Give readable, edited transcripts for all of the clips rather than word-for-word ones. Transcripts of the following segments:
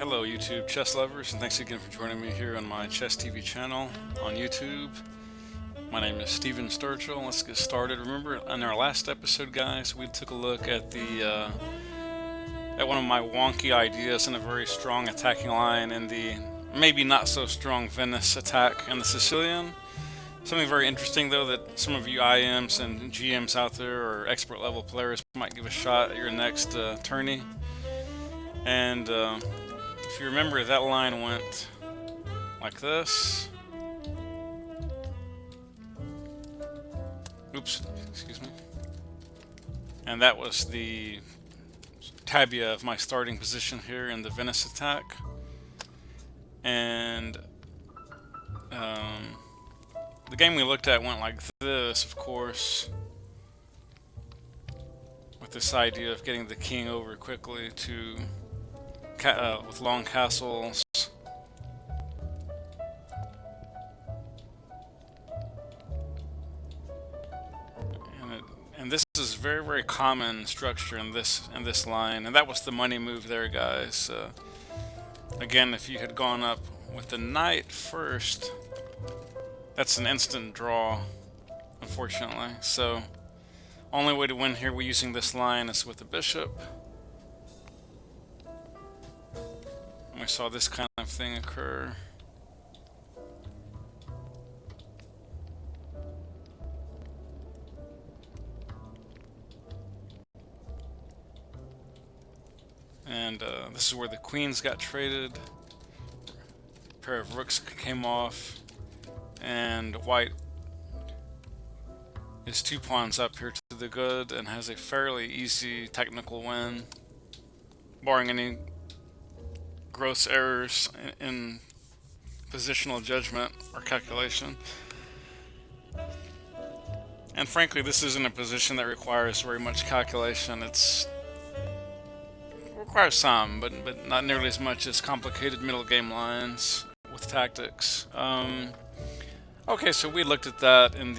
Hello YouTube chess lovers, and thanks again for joining me here on my Chess TV channel on YouTube. My name is Sturgill. Let's get started. Remember in our last episode, guys, we took a look at one of my wonky ideas in a very strong attacking line in the maybe not so strong Venice attack in the Sicilian. Something very interesting though that some of you IMs and GMs out there or expert level players might give a shot at your next tourney. And if you remember, that line went like this. Oops, excuse me. And that was the tabia of my starting position here in the Venice attack. And the game we looked at went like this, of course, with this idea of getting the king over quickly to with long castles. And this is very, very common structure in this line, and that was the money move there, guys. Again, if you had gone up with the knight first, that's an instant draw, unfortunately. So, only way to win here we're using this line is with the bishop. We saw this kind of thing occur. And this is where the queens got traded. A pair of rooks came off. And white is 2 pawns up here to the good and has a fairly easy technical win, barring any gross errors in positional judgment or calculation. And frankly, this isn't a position that requires very much calculation. It requires some, but not nearly as much as complicated middle game lines with tactics. Okay, so we looked at that in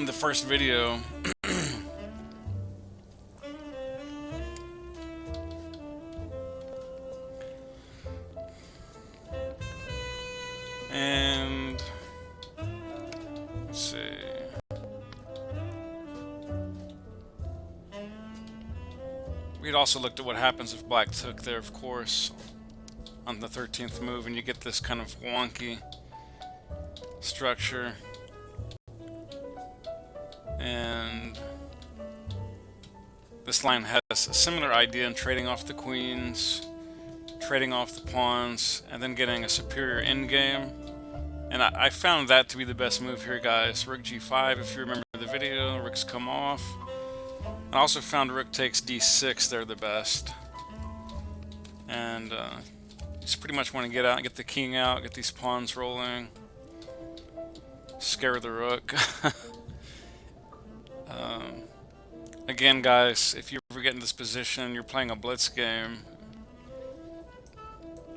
the first video. And let's see. We'd also looked at what happens if black took there, of course, on the 13th move, and you get this kind of wonky structure. And this line has a similar idea in trading off the queens, trading off the pawns, and then getting a superior endgame. And I found that to be the best move here, guys. Rook g5, if you remember the video, rooks come off. I also found rook takes d6 there the best. And you just pretty much want to get out and get the king out, get these pawns rolling, scare the rook. Again, guys, if you ever get in this position, you're playing a blitz game,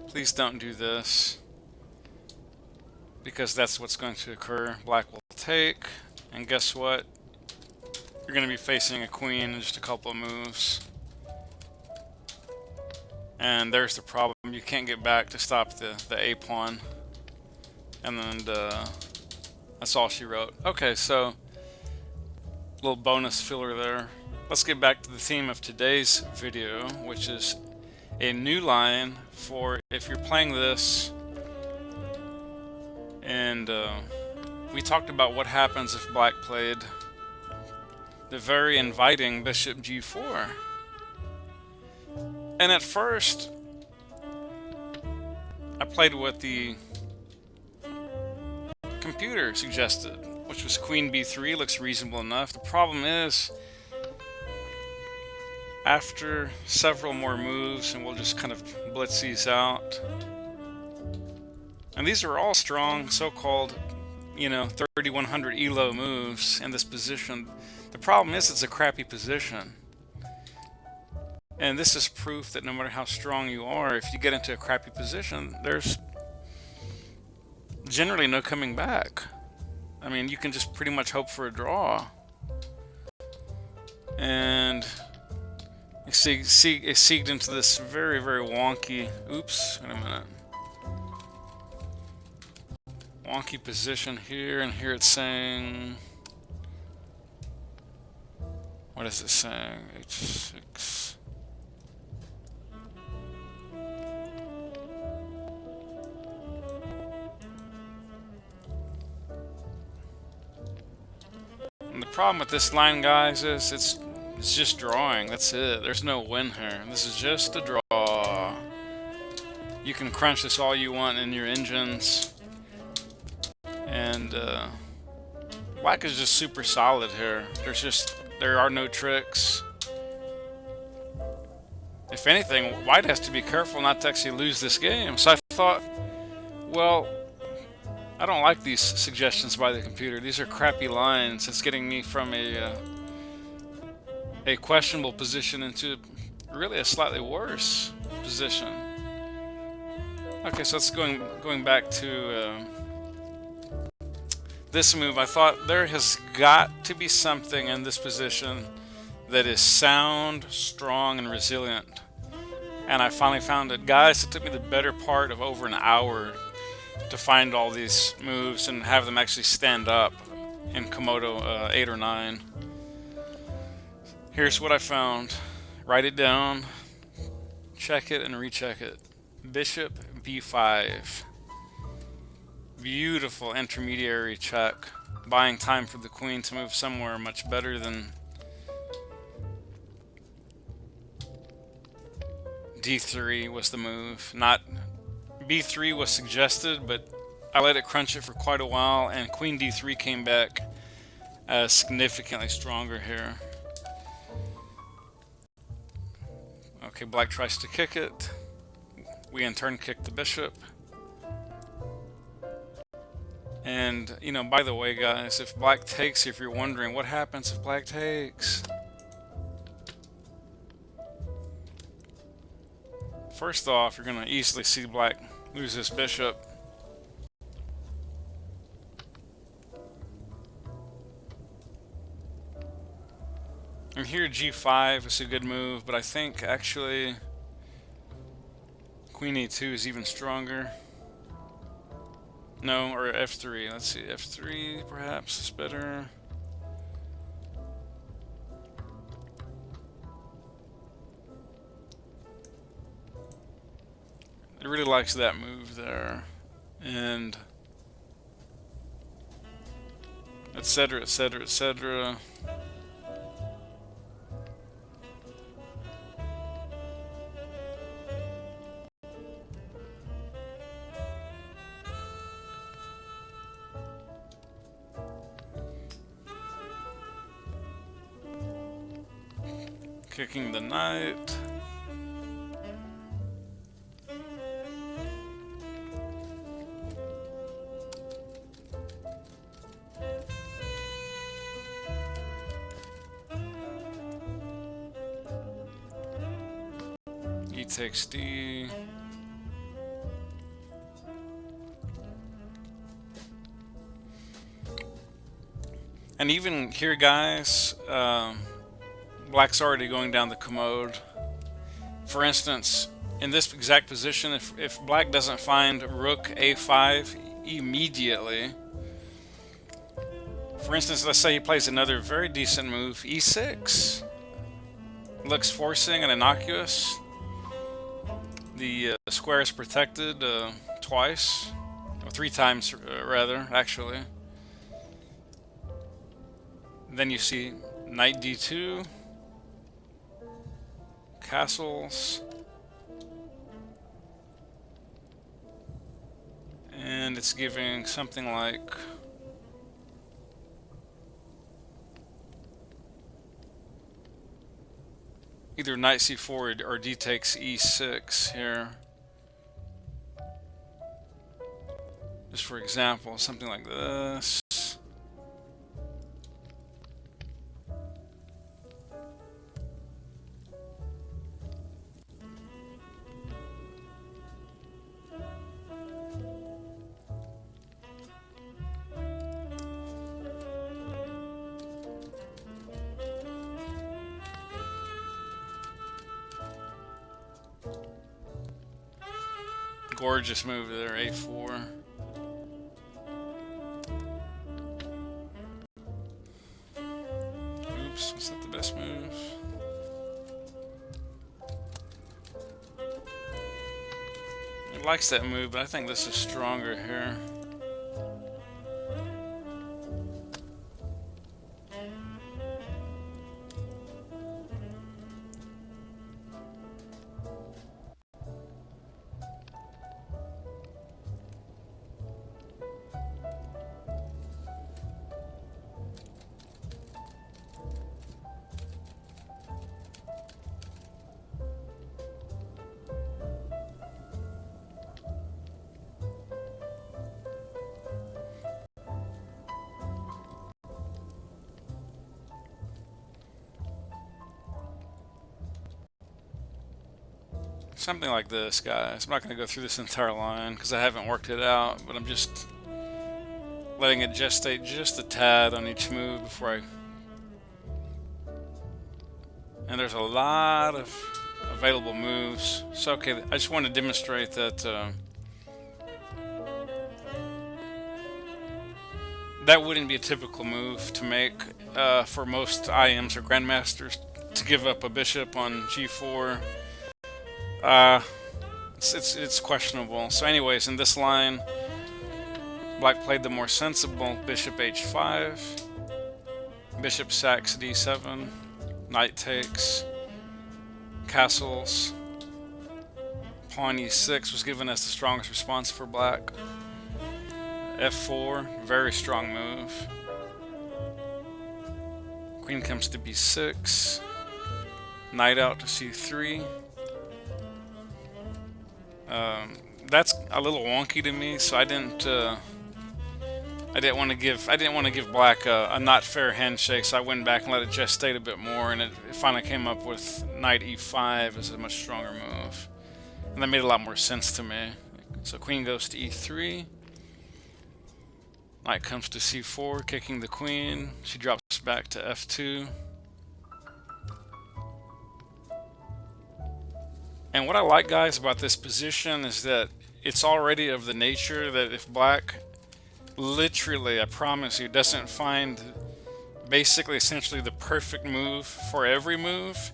please don't do this, because that's what's going to occur. Black will take, and guess what? You're going to be facing a queen in just a couple of moves. And there's the problem. You can't get back to stop the A pawn. And then that's all she wrote. Okay, so little bonus filler there. Let's get back to the theme of today's video, which is a new line for if you're playing this. And we talked about what happens if black played the very inviting bishop g4. And at first, I played what the computer suggested, which was queen b3. Looks reasonable enough. The problem is, after several more moves, and we'll just kind of blitz these out, and these are all strong, so-called, 3100 ELO moves in this position. The problem is it's a crappy position. And this is proof that no matter how strong you are, if you get into a crappy position, there's generally no coming back. I mean, you can just pretty much hope for a draw. And You see, it seeked into this very, very wonky. Oops, wait a minute. Wonky position here, and here it's saying. What is it saying? H6. And the problem with this line, guys, is it's just drawing. That's it. There's no win here. This is just a draw. You can crunch this all you want in your engines. And black is just super solid here. There are no tricks. If anything, white has to be careful not to actually lose this game. So I thought, well, I don't like these suggestions by the computer. These are crappy lines. It's getting me from a questionable position into really a slightly worse position. Okay, so let's going back to this move. I thought there has got to be something in this position that is sound, strong, and resilient. And I finally found it. Guys, it took me the better part of over an hour to find all these moves and have them actually stand up in Komodo 8 or 9. Here's what I found. Write it down, check it, and recheck it. Bishop b5. Beautiful intermediary check, buying time for the queen to move somewhere much better than d3 was the move. Not b3 was suggested, but I let it crunch it for quite a while, and queen d3 came back significantly stronger here. Okay, black tries to kick it. We in turn kick the bishop. And, you know, by the way, guys, if black takes, if you're wondering what happens if black takes. First off, you're going to easily see black lose this bishop. And here g5 is a good move, but I think actually queen e2 is even stronger. No, or f3. Let's see, f3 perhaps is better. It really likes that move there, and etc., etc., etc. Kicking the knight. E takes D. And even here, guys, black's already going down the commode. For instance, in this exact position, if black doesn't find rook a5 immediately, for instance, let's say he plays another very decent move, e6. Looks forcing and innocuous. The square is protected twice, or 3 times rather, actually. Then you see knight d2, castles, and it's giving something like either knight c4 or d takes e6 here. Just for example, something like this. Gorgeous move there, a4. Oops, was that the best move? He likes that move, but I think this is stronger here. Something like this, guys. I'm not going to go through this entire line because I haven't worked it out, but I'm just letting it gestate just a tad on each move before I... And there's a lot of available moves. So, okay, I just want to demonstrate that that wouldn't be a typical move to make for most IMs or Grandmasters, to give up a bishop on g4. It's questionable. So anyways, in this line, Black played the more sensible bishop h5, bishop sacks d7, knight takes, castles, pawn e6 was given as the strongest response for Black, f4, very strong move, queen comes to b6, knight out to c3. That's a little wonky to me, so I didn't want to give Black a not fair handshake, so I went back and let it gestate a bit more, and it finally came up with knight e5 as a much stronger move, and that made a lot more sense to me. So queen goes to e3, knight comes to c4, kicking the queen. She drops back to f2. And what I like, guys, about this position is that it's already of the nature that if Black, literally, I promise you, doesn't find basically essentially the perfect move for every move,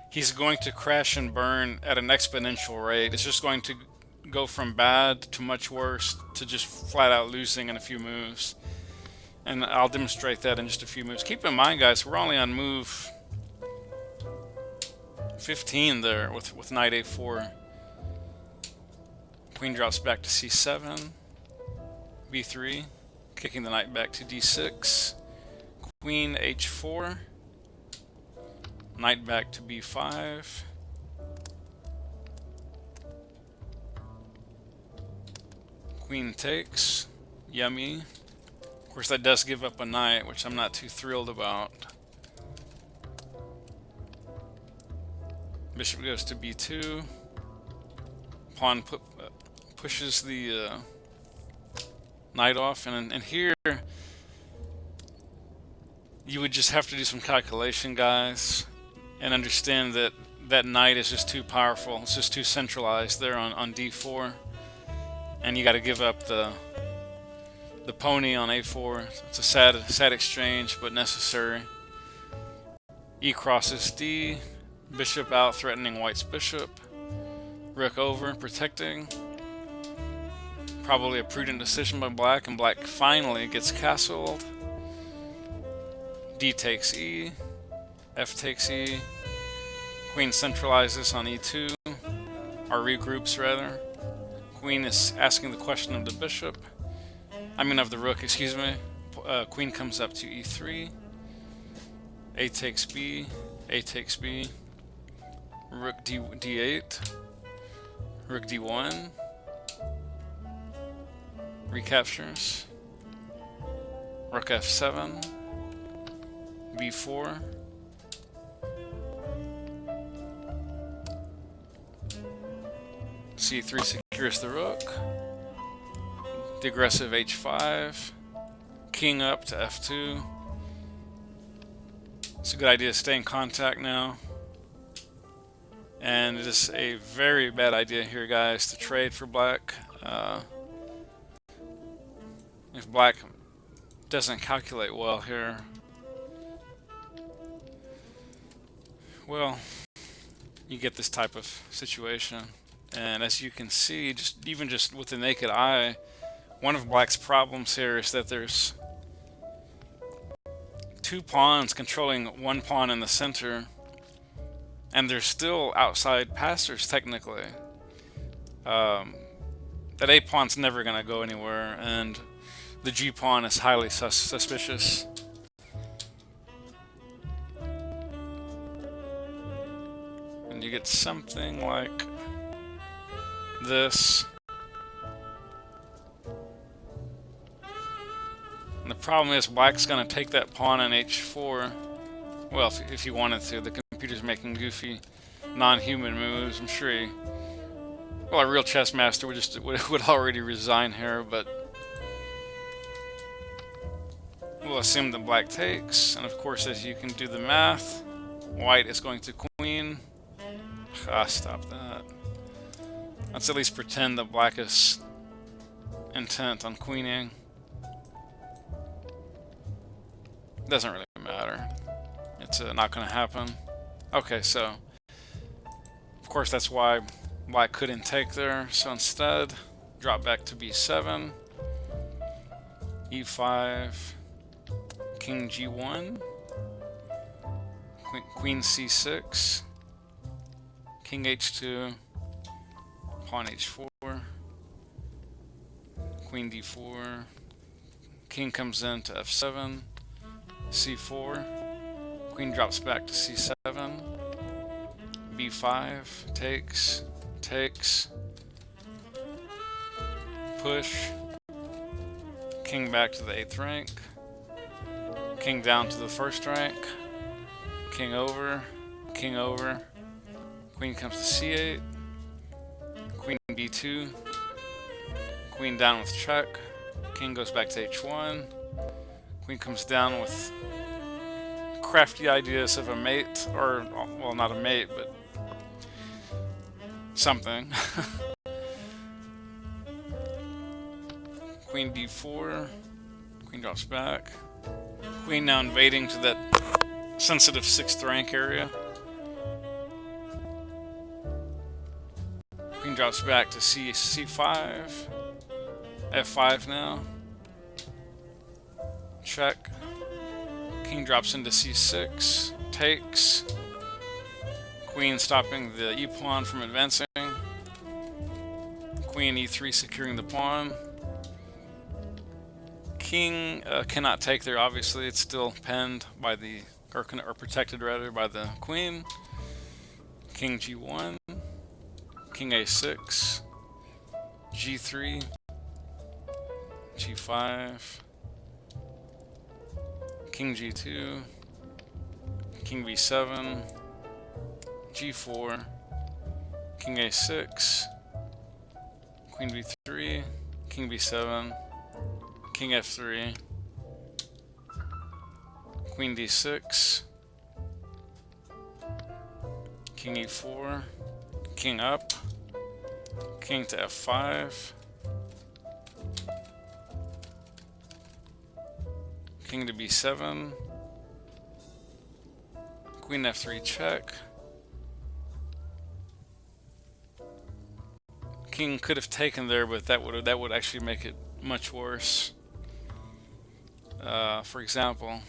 he's going to crash and burn at an exponential rate. It's just going to go from bad to much worse to just flat out losing in a few moves. And I'll demonstrate that in just a few moves. Keep in mind, guys, we're only on move 15 there with knight a4. Queen drops back to c7, b3, kicking the knight back to d6, queen h4, knight back to b5, queen takes, yummy. Of course that does give up a knight, which I'm not too thrilled about. Bishop goes to b2. Pawn pushes the knight off, and here you would just have to do some calculation, guys, and understand that that knight is just too powerful. It's just too centralized there on d4, and you got to give up the pony on a4. It's a sad exchange, but necessary. E crosses d. Bishop out, threatening white's bishop. Rook over, protecting. Probably a prudent decision by Black, and Black finally gets castled. D takes e. F takes e. Queen centralizes on e2. Or regroups, rather. Queen is asking the question of the bishop. I mean of the rook, excuse me. Queen comes up to e3. A takes b. A takes b. Rook d8, rook d1, recaptures, rook f7, b4, c3 secures the rook, the aggressive h5, king up to f2. It's a good idea to stay in contact now. And it is a very bad idea here, guys, to trade for black. If black doesn't calculate well here, well, you get this type of situation. And as you can see, even just with the naked eye, one of black's problems here is that there's two pawns controlling one pawn in the center, and they're still outside passers technically. That A pawn's never gonna go anywhere, and the G pawn is highly suspicious. And you get something like this. And the problem is black's gonna take that pawn on H4. Well, if you wanted to. The computer's making goofy, non-human moves. I'm sure well, a real chess master would already resign here, but we'll assume that black takes. And of course, as you can do the math, white is going to queen. Stop that. Let's at least pretend that black is intent on queening. Doesn't really matter. It's not going to happen. Okay, so of course that's why black couldn't take there. So instead, drop back to B7, E5, King G1, Queen C6, King H2, Pawn H4, Queen D4, King comes in to F7, C4, Queen drops back to C7, B5, takes, push, King back to the 8th rank, King down to the 1st rank, King over, Queen comes to C8, Queen B2, Queen down with check, King goes back to H1, Queen comes down with crafty ideas of a mate, or, well, not a mate, but something. Queen D4, Queen drops back, Queen now invading to that sensitive 6th rank area. Queen drops back to C5, F5 now, check, King drops into C6, takes, Queen stopping the E pawn from advancing, Queen E3 securing the pawn, King cannot take there, obviously. It's still penned by the, or protected rather, by the Queen. King G1, King A6, G3, G5, King G2, King B7, G4, King A6, Queen B3, King B7, King F3, Queen D6, King E4, King up, King to F5, King to B7, Queen F3 check. King could have taken there, but that would actually make it much worse. For example,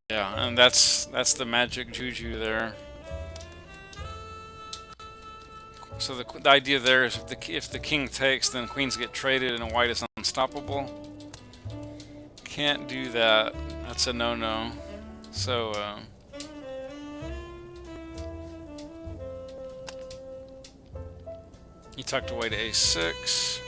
yeah, and that's the magic juju there. So the idea there is if the king takes, then queens get traded and white is unstoppable. Can't do that. That's a no-no. So He tucked away to a6.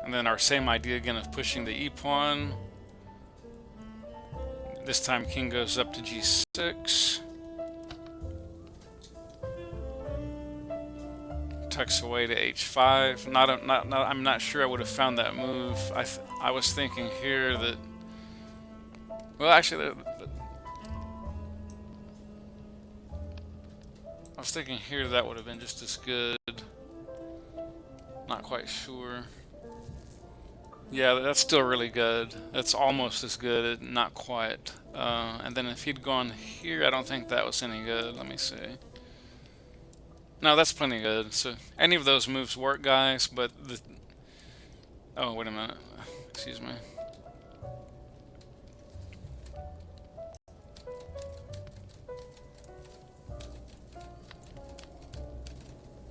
And then our same idea again of pushing the e-pawn. This time king goes up to g6. Tucks away to h5. I'm not sure I would have found that move. I was thinking here that, well, actually, I was thinking here that would have been just as good. Not quite sure. Yeah, that's still really good. That's almost as good, not quite. And then if he'd gone here, I don't think that was any good. Let me see. No, that's plenty good. So any of those moves work, guys, but the... Oh, wait a minute. Excuse me.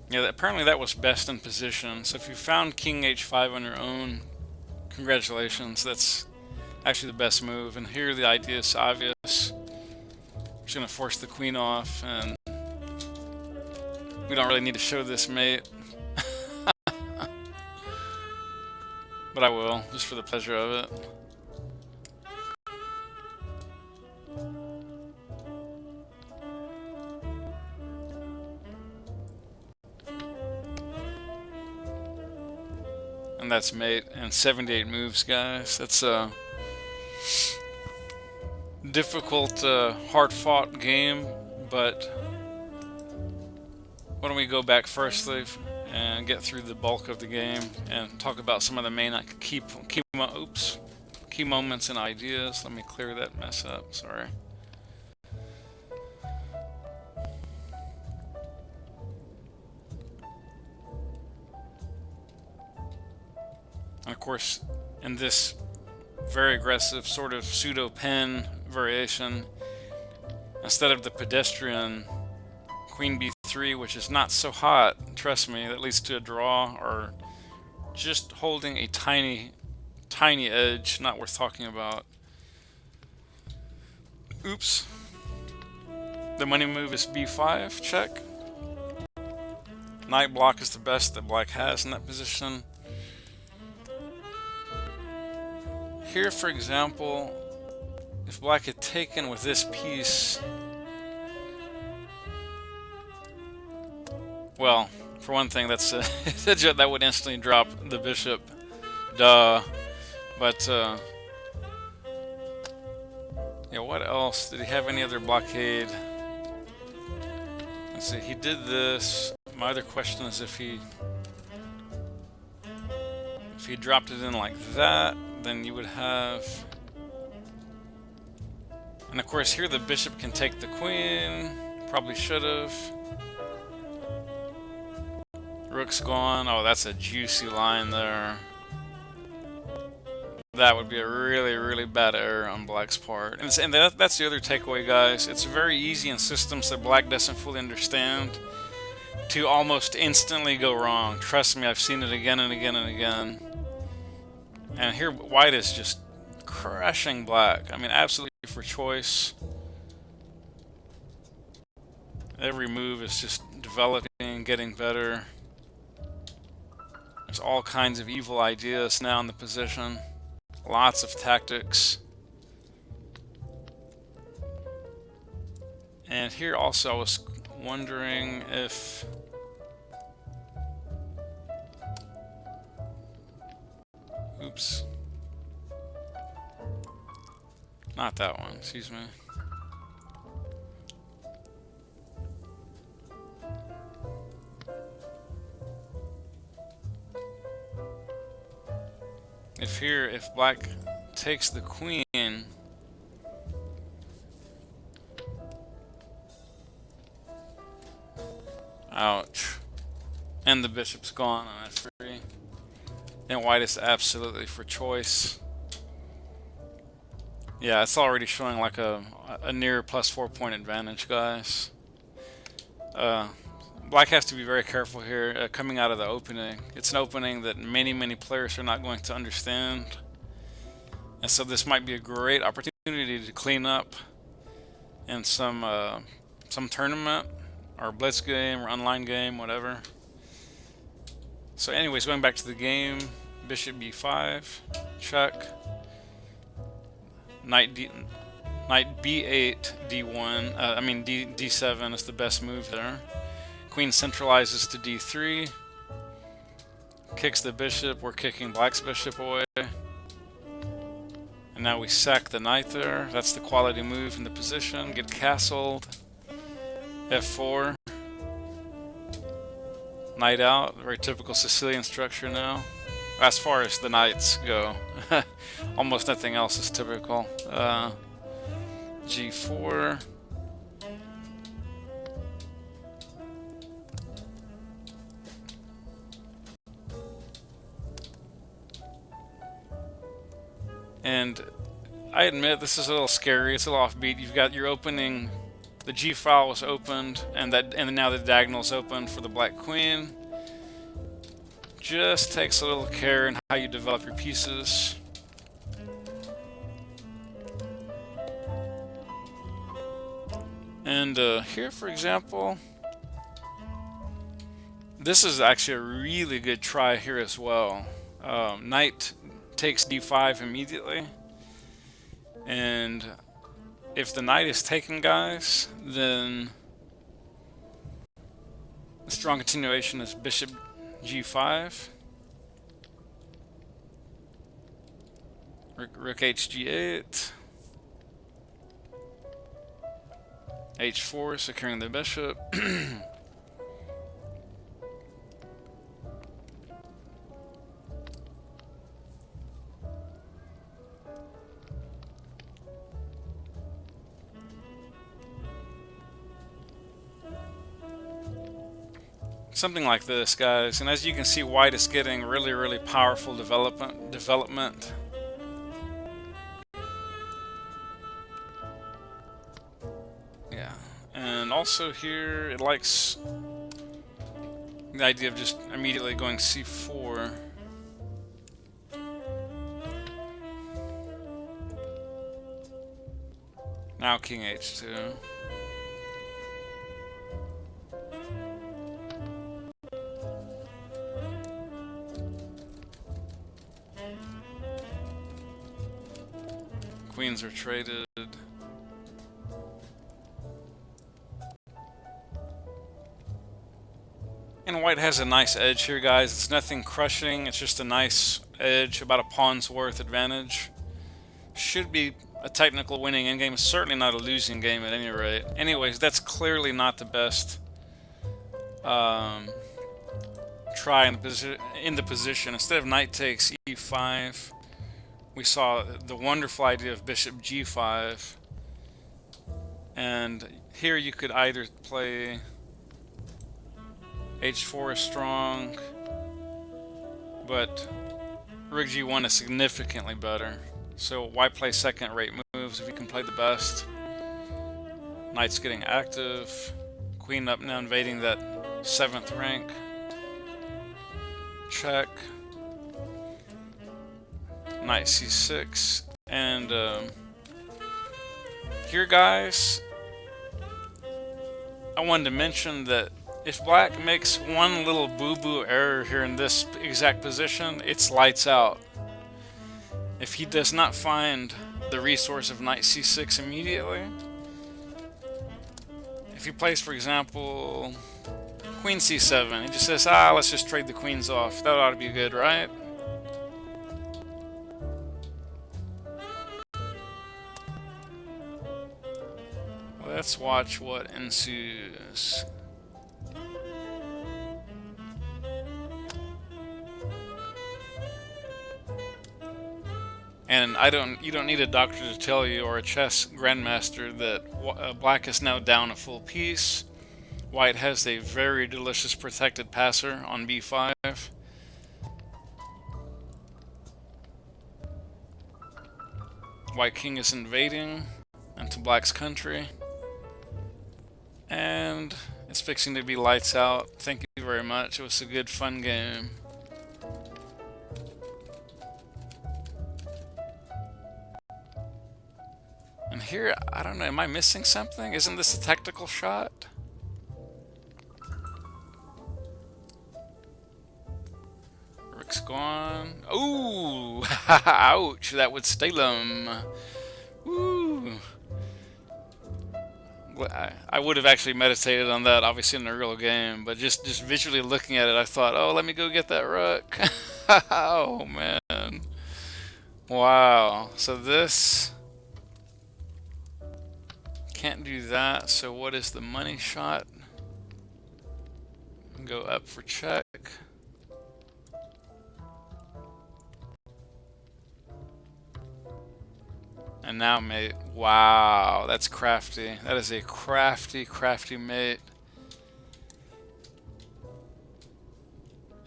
Yeah, apparently that was best in position. So if you found king h5 on your own, congratulations. That's actually the best move. And here the idea is obvious. Just going to force the queen off, and we don't really need to show this mate. But I will, just for the pleasure of it. And that's mate, and 78 moves, guys. That's a difficult, hard-fought game, but why don't we go back firstly and get through the bulk of the game and talk about some of the main key moments and ideas. Let me clear that mess up, sorry. And of course, in this very aggressive sort of pseudo-pen variation, instead of the pedestrian queen b3, which is not so hot, trust me, that leads to a draw, or just holding a tiny edge, not worth talking about. Oops. The money move is b5, check. Knight block is the best that black has in that position. Here, for example, if black had taken with this piece, well, for one thing, that's that would instantly drop the bishop, duh. But yeah, what else? Did he have any other blockade? Let's see, he did this. My other question is if he dropped it in like that, then you would have... And of course here the bishop can take the queen. Probably should have. Rook's gone. Oh, that's a juicy line there. That would be a really bad error on black's part. And that's the other takeaway, guys. It's very easy in systems that black doesn't fully understand to almost instantly go wrong. Trust me, I've seen it again and again and again. And here white is just crushing black. I mean, absolutely for choice. Every move is just developing, getting better. There's all kinds of evil ideas now in the position. Lots of tactics. And here also I was wondering if... Oops. Not that one, excuse me. If black takes the queen, ouch, and the bishop's gone on f3, then white is absolutely for choice. Yeah, it's already showing like a near +4 point advantage, guys. Black has to be very careful here coming out of the opening. It's an opening that many players are not going to understand. And so this might be a great opportunity to clean up in some tournament or blitz game or online game, whatever. So anyways, going back to the game, bishop b5, check, knight b8, d1, d7 is the best move there. Queen centralizes to d3, kicks the bishop, we're kicking black's bishop away. And now we sack the knight there, that's the quality move in the position, get castled, f4, knight out, very typical Sicilian structure now. As far as the knights go, almost nothing else is typical. g4, and I admit this is a little scary, it's a little offbeat. You've got your opening, the G file was opened, and now the diagonal is open for the black queen. Just takes a little care in how you develop your pieces. And here, for example, this is actually a really good try here as well. Knight takes d5 immediately, and if the knight is taken, guys, then the strong continuation is bishop g5, rook hg8, h4, securing the bishop. Something like this, guys, and as you can see, white is getting really powerful development. Yeah, and also here it likes the idea of just immediately going c4. Now king h2. Queens are traded. And white has a nice edge here, guys. It's nothing crushing, it's just a nice edge, about a pawn's worth advantage. Should be a technical winning endgame, certainly not a losing game at any rate. Anyways, that's clearly not the best try in the position. Instead of knight takes e5, we saw the wonderful idea of bishop g5, and here you could either play h4 is strong, but rook g1 is significantly better. So why play second-rate moves if you can play the best? Knight's getting active, queen up now invading that 7th rank. Check. Knight c6, and here, guys, I wanted to mention that if black makes one little boo-boo error here in this exact position, it's lights out. If he does not find the resource of knight c6 immediately, if he plays, for example, queen c7, he just says, let's just trade the queens off. That ought to be good, right? Let's watch what ensues. And you don't need a doctor to tell you, or a chess grandmaster, that black is now down a full piece. White has a very delicious protected passer on b5. White king is invading into black's country. And It's fixing to be lights out. Thank you very much. It was a good, fun game. And here, I don't know, am I missing something? Isn't this a tactical shot? Rook's gone. Ooh! Ouch! That would Stalem. Woo! I would have actually meditated on that, obviously in a real game, but just visually looking at it, I thought, oh, let me go get that rook. Oh, man. Wow. So this... Can't do that, so what is the money shot? Go up for check. And now mate. Wow, that's crafty. That is a crafty, crafty mate.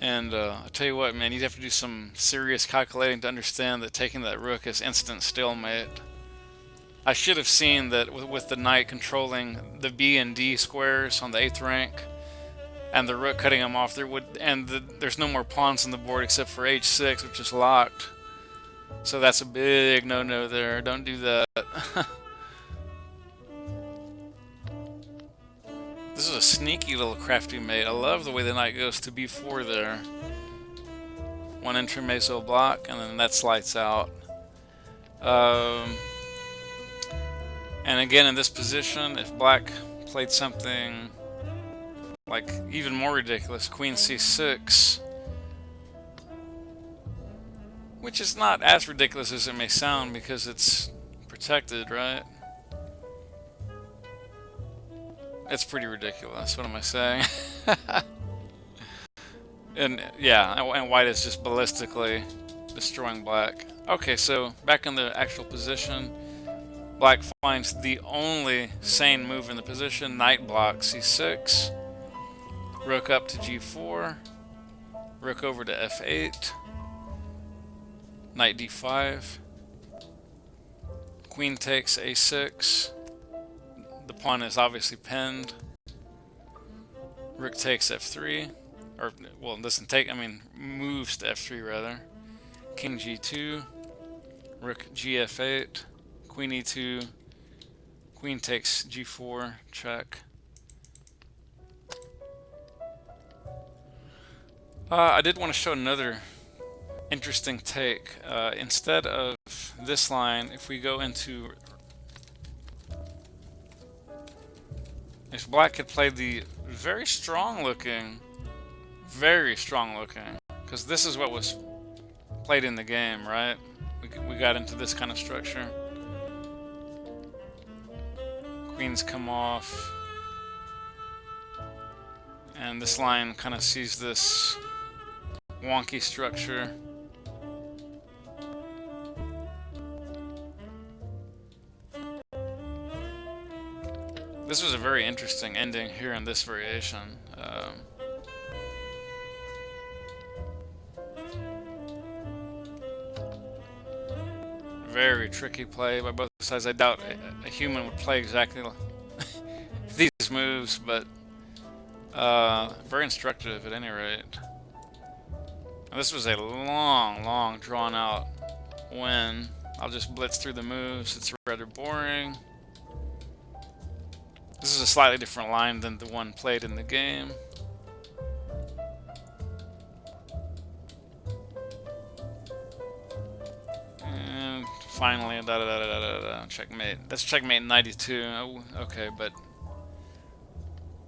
And I'll tell you what, man, you'd have to do some serious calculating to understand that taking that rook is instant stalemate. I should have seen that with the knight controlling the B and D squares on the 8th rank, and the rook cutting them off. There's no more pawns on the board except for H6, which is locked. So that's a big no-no there. Don't do that. This is a sneaky little crafty mate. I love the way the knight goes to B4 there. One intermezzo block, and then that slides out. And again, in this position, if black played something like even more ridiculous, queen c6, which is not as ridiculous as it may sound because it's protected, right? It's pretty ridiculous. What am I saying? And yeah, and white is just ballistically destroying black. Okay, so back in the actual position, black finds the only sane move in the position. Knight blocks c6, rook up to g4, rook over to f8, knight d5, queen takes a6, the pawn is obviously pinned, rook takes f3, or, well, doesn't take, I mean, moves to f3 rather, king g2, rook gf8, queen e2, queen takes g4, check. I did want to show another interesting take. Instead of this line, if we go into... If black had played the very strong looking, because this is what was played in the game, right? We got into this kind of structure. Queens come off, and this line kind of sees this wonky structure. This was a very interesting ending here in this variation. Very tricky play by both sides. I doubt a human would play exactly these moves, but very instructive at any rate. Now, this was a long, drawn out win. I'll just blitz through the moves. It's rather boring. This is a slightly different line than the one played in the game. And finally, checkmate. That's checkmate 92. Oh, okay, but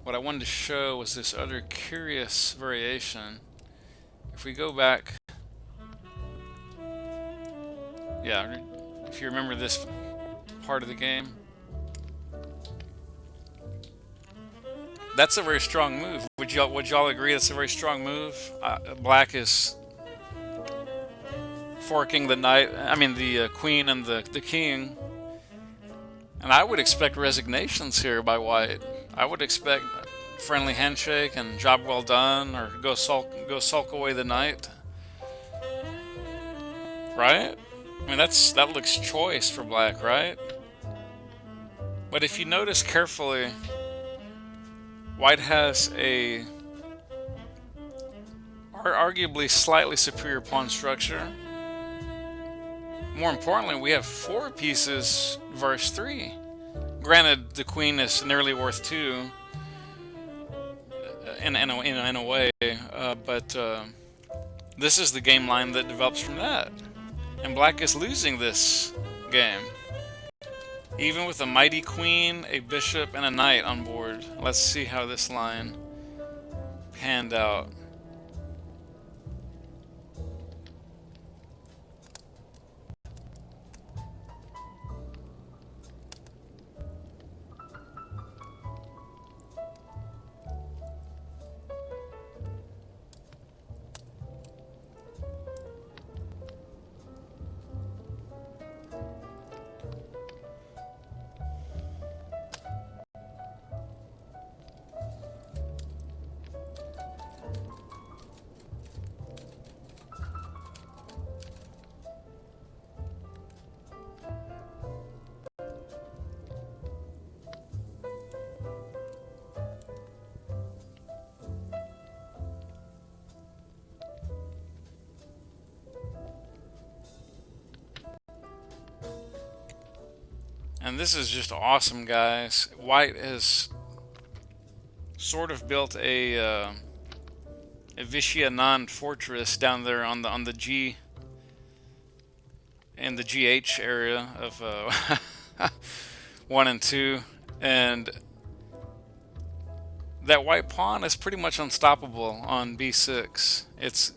what I wanted to show was this other curious variation. If we go back, yeah, if you remember this part of the game, that's a very strong move. Would y'all agree that's a very strong move? Black is forking the knight, I mean the queen and the king, and I would expect resignations here by white. I would expect friendly handshake and job well done, or go sulk away the knight, right? I mean that looks choice for black, right? But if you notice carefully, White has a arguably slightly superior pawn structure. More importantly, we have 4 pieces versus 3. Granted, the queen is nearly worth 2 in a way, but this is the game line that develops from that. And black is losing this game. Even with a mighty queen, a bishop, and a knight on board. Let's see how this line panned out. And this is just awesome, guys. White has sort of built a Vitianan fortress down there on the G in the GH area of 1 and 2, and that white pawn is pretty much unstoppable on b6. It's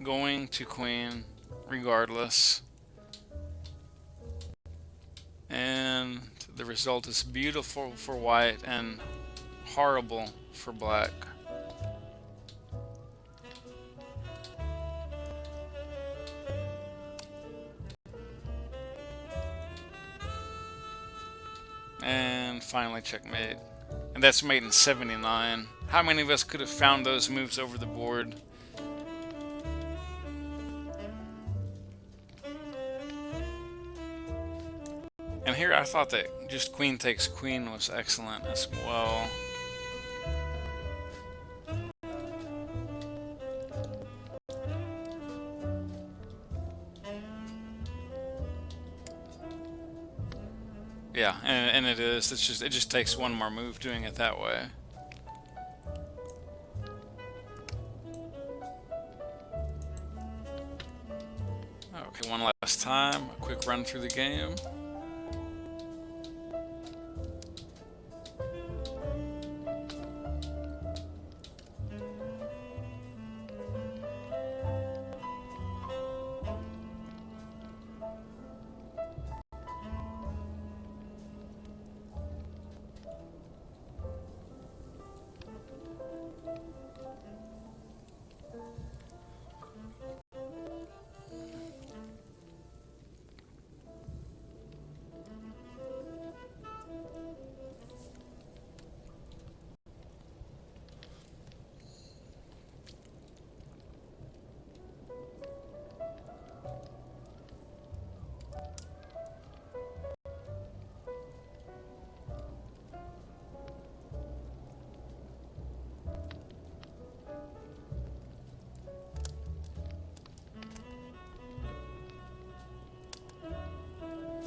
going to queen regardless. And the result is beautiful for white and horrible for black. And finally checkmate. And that's mate in 79. How many of us could have found those moves over the board? And here I thought that just queen takes queen was excellent as well. Yeah, and it is. It just takes one more move doing it that way. Okay, one last time. A quick run through the game.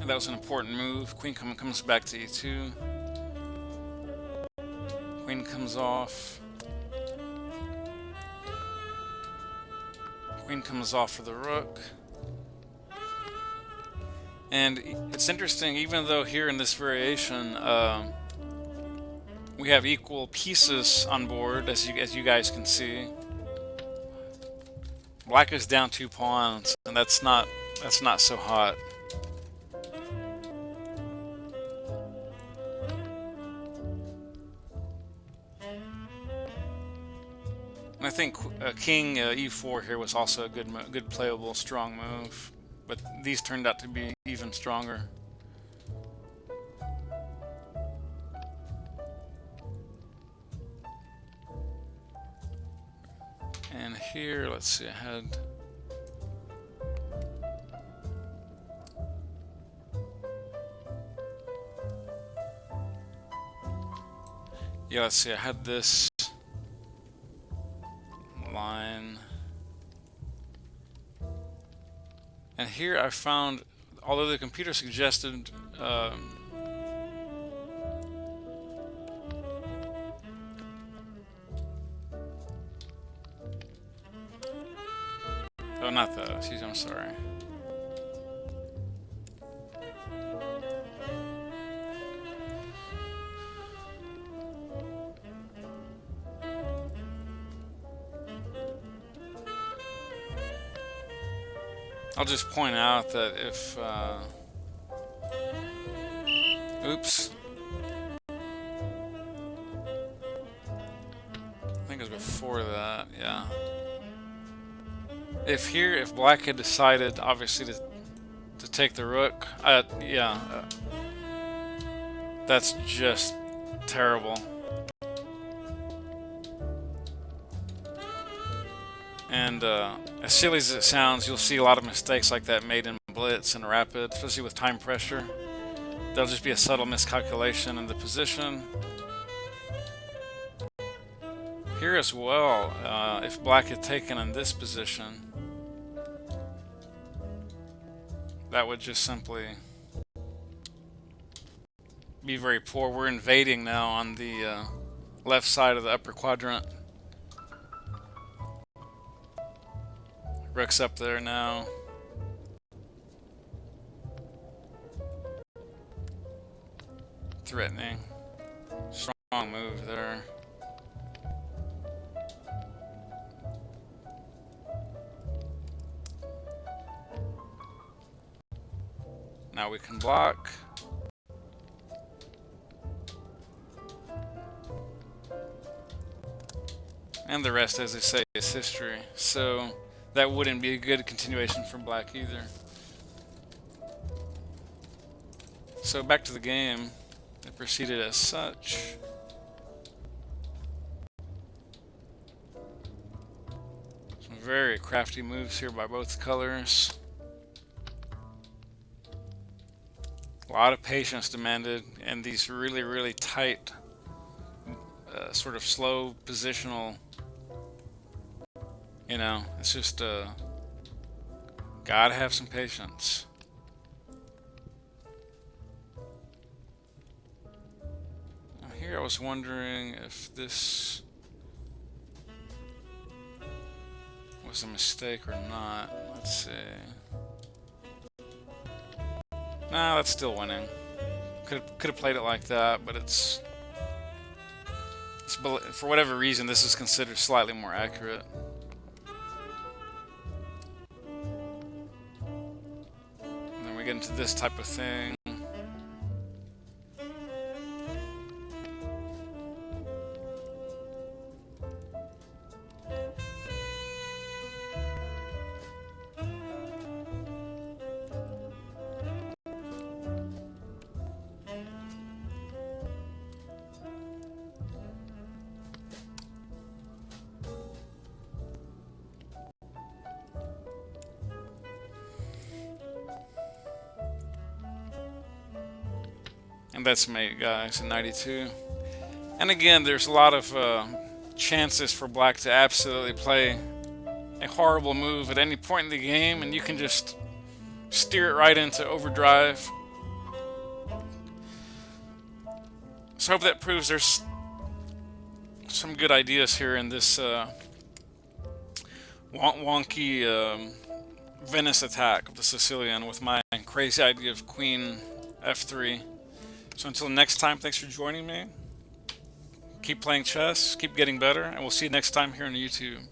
And that was an important move. Queen comes back to e2. Queen comes off. Queen comes off for the rook. And it's interesting, even though here in this variation we have equal pieces on board, as you guys can see. Black is down 2 pawns, and that's not so hot. And I think King e4 here was also a good playable, strong move, but these turned out to be even stronger. And here, let's see, I had Yeah, let's see, I had this line. And here I found, although the computer suggested oh, not that, excuse me, I'm sorry. I'll just point out that if, oops. I think it was before that, yeah. If black had decided, obviously, to take the rook, that's just terrible. And as silly as it sounds, you'll see a lot of mistakes like that made in blitz and rapid, especially with time pressure. There'll just be a subtle miscalculation in the position. Here as well, if black had taken in this position, that would just simply be very poor. We're invading now on the left side of the upper quadrant. Rook's up there now. Threatening. Strong move there. Now we can block. And the rest, as they say, is history. So that wouldn't be a good continuation for black either. So back to the game. It proceeded as such. Some very crafty moves here by both colors. A lot of patience demanded, and these really, really tight, sort of slow positional. You know, it's just gotta have some patience. Now here I was wondering if this was a mistake or not. Let's see. Nah, that's still winning. Could have played it like that, but it's for whatever reason this is considered slightly more accurate. And then we get into this type of thing. And that's mate, guys, in 92. And again, there's a lot of chances for black to absolutely play a horrible move at any point in the game, and you can just steer it right into overdrive. So I hope that proves there's some good ideas here in this wonky Venice attack of the Sicilian with my crazy idea of Queen F3. So until next time, thanks for joining me. Keep playing chess, keep getting better, and we'll see you next time here on YouTube.